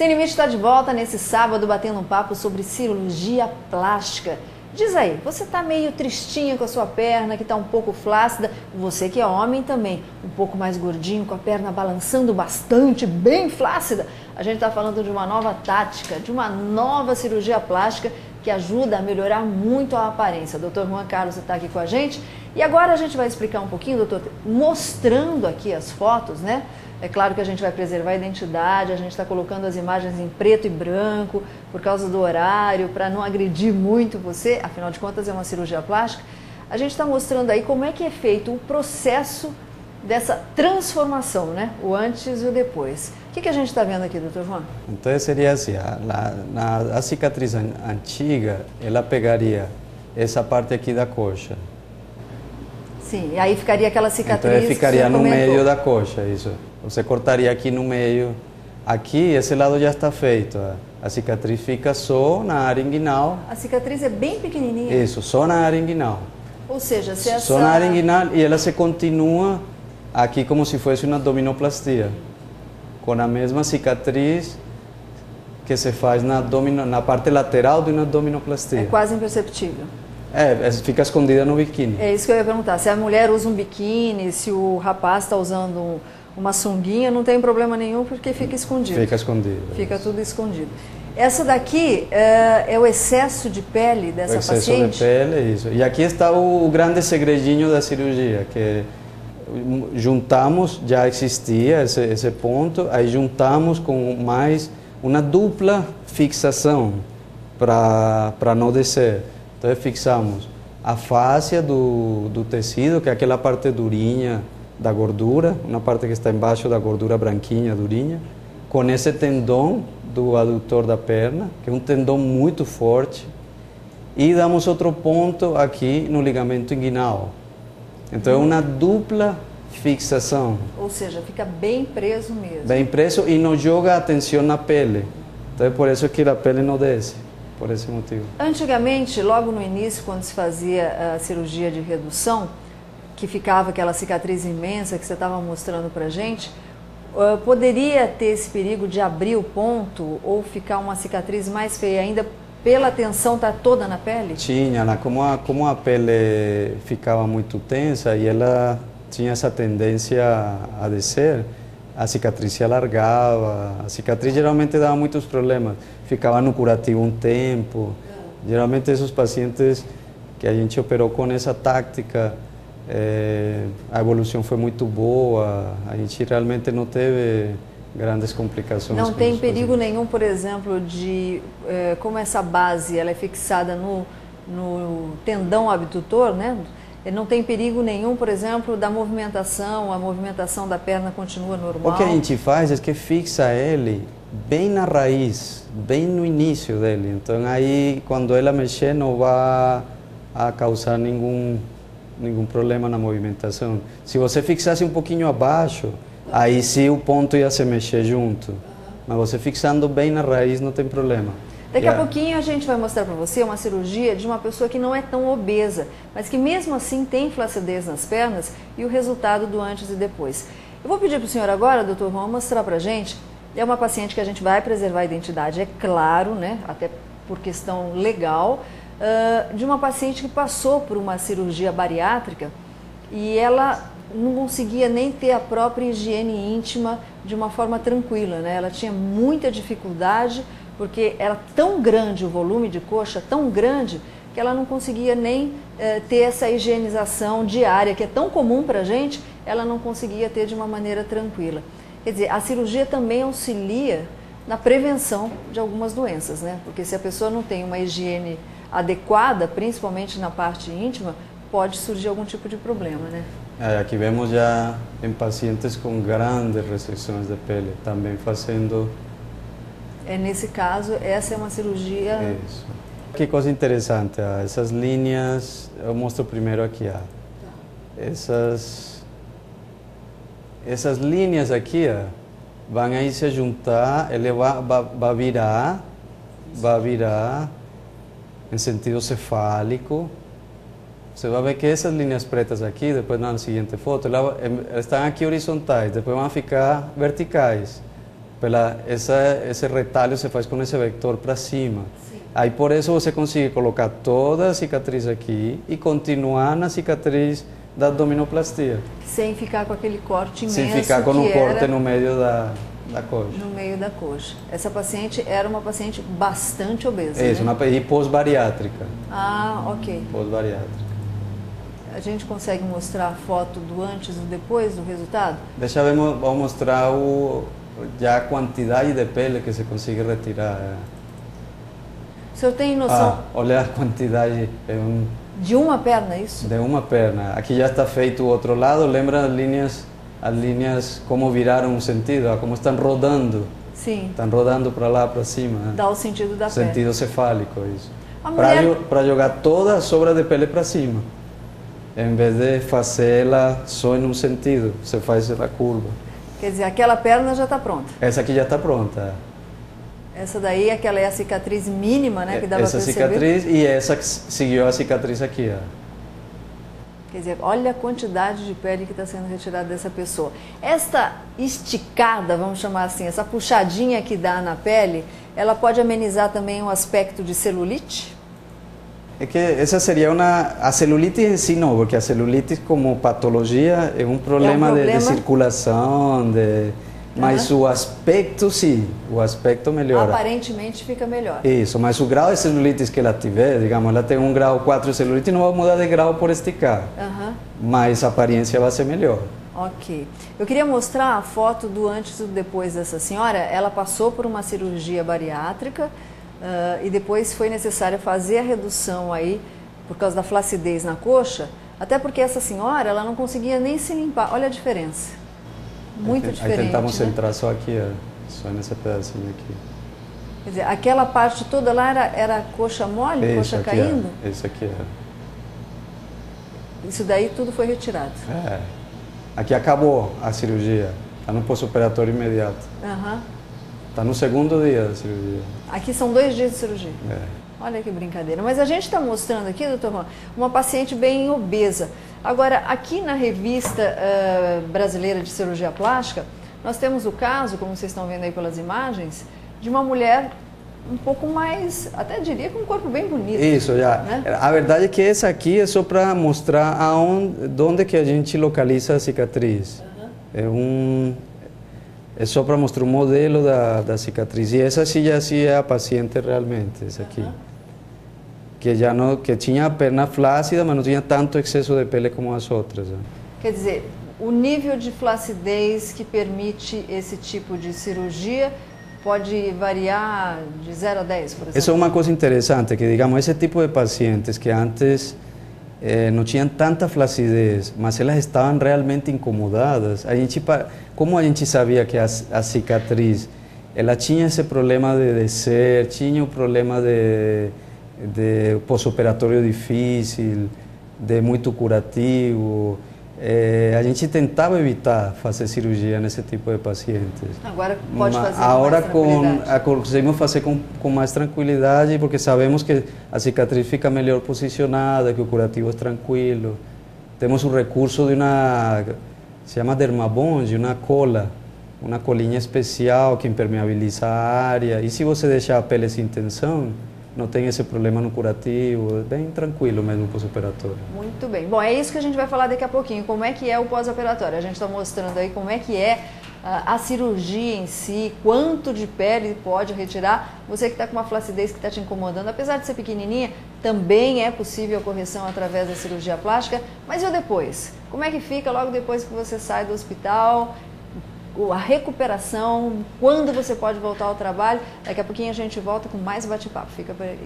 Sem Limite está de volta nesse sábado batendo um papo sobre cirurgia plástica. Diz aí, você está meio tristinha com a sua perna, que está um pouco flácida, você que é homem também, um pouco mais gordinho, com a perna balançando bastante, bem flácida. A gente está falando de uma nova tática, de uma nova cirurgia plástica que ajuda a melhorar muito a aparência. O Dr. Juan Carlos está aqui com a gente e agora a gente vai explicar um pouquinho, doutor, mostrando aqui as fotos, né? É claro que a gente vai preservar a identidade, a gente está colocando as imagens em preto e branco por causa do horário, para não agredir muito você, afinal de contas é uma cirurgia plástica. A gente está mostrando aí como é que é feito o processo dessa transformação, né? O antes e o depois. O que a gente está vendo aqui, doutor Juan? Então seria assim, a cicatriz antiga, ela pegaria essa parte aqui da coxa. Sim, e aí ficaria aquela cicatriz. Então ficaria no meio da coxa, isso. Você cortaria aqui no meio. Aqui, esse lado já está feito. A cicatriz fica só na área inguinal. A cicatriz é bem pequenininha. Isso, só na área inguinal. Ou seja, se essa... Só na área inguinal e ela se continua aqui como se fosse uma abdominoplastia. Com a mesma cicatriz que se faz na parte lateral de uma abdominoplastia. É quase imperceptível. Fica escondida no biquíni. É isso que eu ia perguntar. Se a mulher usa um biquíni, se o rapaz está usando uma sunguinha, não tem problema nenhum porque fica escondido. Fica escondido. Fica tudo escondido. Essa daqui é o excesso de pele dessa paciente? O excesso de pele, isso. E aqui está o grande segredinho da cirurgia, que juntamos, já existia esse ponto, aí juntamos com mais uma dupla fixação para não descer. Então fixamos a fáscia do tecido, que é aquela parte durinha da gordura, uma parte que está embaixo da gordura branquinha, durinha, com esse tendão do adutor da perna, que é um tendão muito forte, e damos outro ponto aqui no ligamento inguinal. Então é uma dupla fixação. Ou seja, fica bem preso mesmo. Bem preso e não joga atenção na pele. Então é por isso que a pele não desce, por esse motivo. Antigamente, logo no início, quando se fazia a cirurgia de redução, que ficava aquela cicatriz imensa que você estava mostrando pra gente, poderia ter esse perigo de abrir o ponto ou ficar uma cicatriz mais feia ainda pela tensão estar toda na pele? Tinha, como a pele ficava muito tensa e ela tinha essa tendência a descer, a cicatriz se alargava, a cicatriz geralmente dava muitos problemas, ficava no curativo um tempo. Geralmente esses pacientes que a gente operou com essa tática, a evolução foi muito boa, a gente realmente não teve grandes complicações. Não tem perigo nenhum, por exemplo, de como essa base ela é fixada no tendão abdutor, né? Não tem perigo nenhum, por exemplo, da movimentação, a movimentação da perna continua normal? O que a gente faz é que fixa ele bem na raiz, bem no início dele. Então aí, quando ela mexer, não vai causar nenhum problema na movimentação. Se você fixasse um pouquinho abaixo, aí sim o ponto ia se mexer junto. Mas você fixando bem na raiz não tem problema. Daqui a pouquinho a gente vai mostrar para você uma cirurgia de uma pessoa que não é tão obesa, mas que mesmo assim tem flacidez nas pernas e o resultado do antes e depois. Eu vou pedir para o senhor agora, doutor Juan, mostrar para a gente. É uma paciente que a gente vai preservar a identidade, é claro, né? Até por questão legal, de uma paciente que passou por uma cirurgia bariátrica e ela não conseguia nem ter a própria higiene íntima de uma forma tranquila, né? Ela tinha muita dificuldade porque era tão grande o volume de coxa, tão grande, que ela não conseguia nem ter essa higienização diária, que é tão comum para a gente, ela não conseguia ter de uma maneira tranquila. Quer dizer, a cirurgia também auxilia na prevenção de algumas doenças, né? Porque se a pessoa não tem uma higiene adequada, principalmente na parte íntima, pode surgir algum tipo de problema, né? Aqui vemos já em pacientes com grandes restrições de pele, também fazendo... Nesse caso, essa é uma cirurgia... Isso. Que coisa interessante, essas linhas, eu mostro primeiro aqui, essas linhas aqui, vão aí se juntar, ele vai virar em sentido cefálico. Você vai ver que essas linhas pretas aqui, depois na seguinte foto, elas estão aqui horizontais, depois vão ficar verticais. esse retalho se faz com esse vector para cima. Sim. Aí por isso você consegue colocar toda a cicatriz aqui e continuar na cicatriz da abdominoplastia. Sem ficar com aquele corte imenso. Sem ficar com um corte no meio da coxa. No meio da coxa. Essa paciente era uma paciente bastante obesa, isso, né? E pós-bariátrica. Ah, ok. Pós-bariátrica. A gente consegue mostrar a foto do antes e do depois do resultado? Deixa eu vou mostrar já a quantidade de pele que se consegue retirar. O senhor tem noção? Olha a quantidade. De uma perna, isso? De uma perna. Aqui já está feito o outro lado. Lembra as linhas como viraram o sentido, como estão rodando. Sim. Estão rodando para lá, para cima. Dá o sentido da perna. Sentido cefálico, isso. Mulher... Para jogar toda a sobra de pele para cima. Em vez de fazer ela só em um sentido, você faz ela curva. Quer dizer, aquela perna já está pronta. Essa aqui já está pronta. Essa daí, aquela é a cicatriz mínima, né, que dava para perceber. Essa cicatriz e essa que seguiu a cicatriz aqui, ó. Quer dizer, olha a quantidade de pele que está sendo retirada dessa pessoa. Esta esticada, vamos chamar assim, essa puxadinha que dá na pele, ela pode amenizar também o aspecto de celulite? É que essa seria a celulite em si não, porque a celulite como patologia é um problema, de circulação, mas o aspecto sim, o aspecto melhora. Aparentemente fica melhor. Isso, mas o grau de celulite que ela tiver, digamos, ela tem um grau 4 de celulite, não vai mudar de grau por esticar, mas a aparência vai ser melhor. Ok. Eu queria mostrar a foto do antes e do depois dessa senhora. Ela passou por uma cirurgia bariátrica, e depois foi necessário fazer a redução aí por causa da flacidez na coxa, até porque essa senhora ela não conseguia nem se limpar. Olha a diferença, muito diferente. Aí tentamos né? centrar só aqui, só nesse pedacinho aqui. Quer dizer, aquela parte toda lá era coxa mole, coxa caindo? Isso aqui Isso daí tudo foi retirado? Aqui acabou a cirurgia, está no pós-operatório imediato. Está no segundo dia da cirurgia. Aqui são 2 dias de cirurgia. Olha que brincadeira. Mas a gente está mostrando aqui, doutor Juan, uma paciente bem obesa. Agora, aqui na revista brasileira de cirurgia plástica, nós temos o caso, como vocês estão vendo aí pelas imagens, de uma mulher um pouco mais, até diria com um corpo bem bonito. Isso, já. Né? A verdade é que essa aqui é só para mostrar onde que a gente localiza a cicatriz. É só para mostrar o modelo da cicatriz. E essa sim já é a paciente realmente, essa aqui. Que tinha a perna flácida, mas não tinha tanto excesso de pele como as outras. Quer dizer, o nível de flacidez que permite esse tipo de cirurgia pode variar de 0 a 10, por exemplo? Isso é uma coisa interessante, que digamos, esse tipo de pacientes que antes não tinham tanta flacidez, mas elas estavam realmente incomodadas. Como a gente sabia que a cicatriz, ela tinha esse problema de descer, tinha o problema de pós-operatório difícil, de muito curativo, a gente tentava evitar fazer cirurgia nesse tipo de pacientes. Agora pode fazer agora com mais tranquilidade. Conseguimos fazer com mais tranquilidade, porque sabemos que a cicatriz fica melhor posicionada, que o curativo é tranquilo. Temos o recurso de se chama dermabond, uma colinha especial que impermeabiliza a área. E se você deixar a pele sem tensão, não tem esse problema no curativo, é bem tranquilo mesmo o pós-operatório. Muito bem. Bom, é isso que a gente vai falar daqui a pouquinho, como é que é o pós-operatório. A gente está mostrando aí como é que é a cirurgia em si, quanto de pele pode retirar. Você que está com uma flacidez que está te incomodando, apesar de ser pequenininha, também é possível a correção através da cirurgia plástica. Mas e o depois? Como é que fica logo depois que você sai do hospital? A recuperação, quando você pode voltar ao trabalho? Daqui a pouquinho a gente volta com mais bate-papo. Fica por aí.